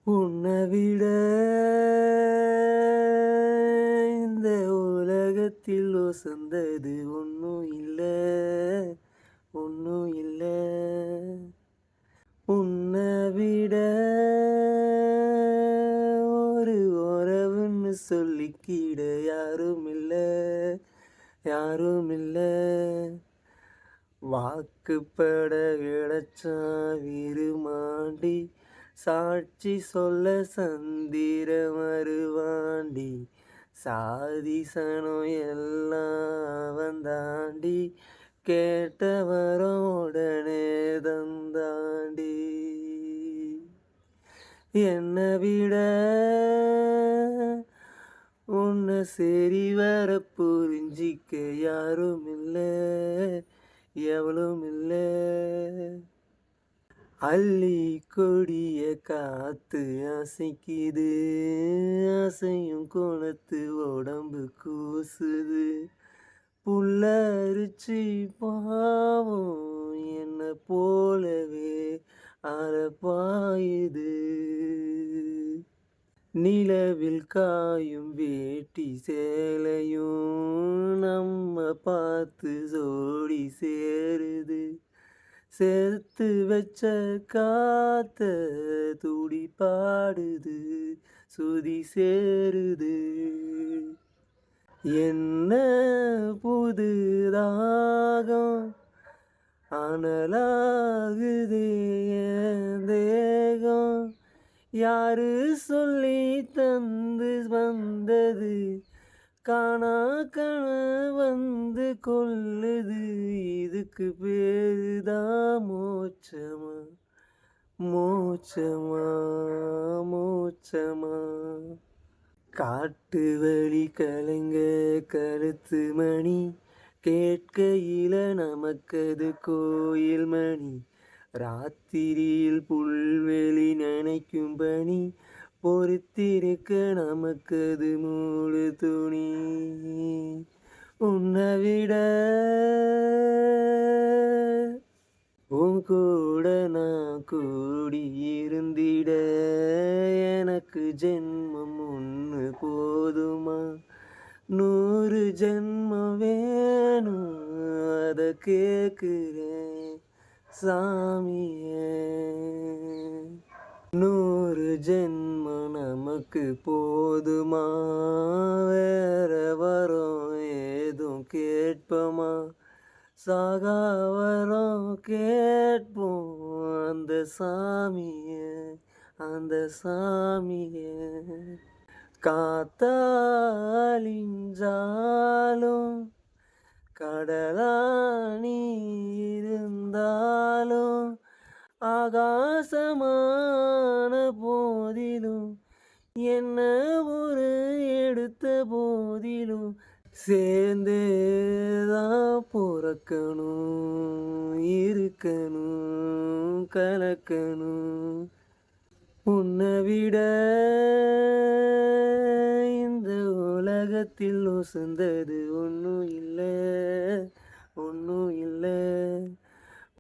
உன்னை விட இந்த உலகத்தில் உசந்தது ஒன்றும் இல்லை, ஒன்றும் இல்லை. உன்னை விட ஒரு உறவுன்னு சொல்லிக்கிட யாரும் இல்லை, யாரும் இல்லை. வாக்குப்பட கிடைச்சான் விருமாண்டி, சாட்சி சொல்ல சந்திர மறுவாண்டி, சாதிசனம் எல்லாம் வந்தாண்டி, கேட்டவரும் உடனே தந்தாண்டி. என்னை விட உன்னை சரி வர புரிஞ்சிக்க யாரும் இல்லை, எவளும் இல்லை. அள்ளி கொடிய காத்து அசைக்குது, அசையும் குணத்து உடம்பு கூசுது. புல்லரிச்சி பாவம் என்ன போலவே அறப்பாயுது. நிலவில் காயும் வேட்டி சேலையும் நம்ம பார்த்து ஜோடி சேருது. சேர்த்து வச்ச காத்த துடி பாடுது, சுதி சேருது. என்ன புது ராகம் அனலாகுது என் தேகம், யாரு சொல்லி தந்து வந்தது, காணா கண வந்து கொள்ளுது. இதுக்கு பேருதான் மோட்சமா, மோட்சமா, மோட்சமா. காட்டு வழி கலைங்க கருத்து மணி, கேட்கையில நமக்கது கோயில் மணி. ராத்திரியில் புல்வெளி நினைக்கும் பணி, பொறுத்திருக்க நமக்கது மூடு துணி. உன்னை விட உன் கூட நான் கூடி இருந்திட, எனக்கு ஜென்மம் ஒன்று போதுமா, 100 ஜென்மம் வேணும் அதை கேட்குறேன் சாமியே. 100 ஜென்மம் நமக்கு போதுமா, வேற வரோம் ஏதும் கேட்போமா, சாகாவரம் கேட்போம் அந்த சாமிய, அந்த சாமிய. காத்தாலிஞ்சாலும் கடலானி இருந்தாலும், ஆகாசமான போதிலும், என்ன ஒரு எடுத்த போதிலும், சேர்ந்தேதான் பிறக்கணும், இருக்கணும், கலக்கணும். உன்னை விட இந்த உலகத்தில் உசந்தது ஒன்றும் இல்லை, ஒன்றும் இல்லை.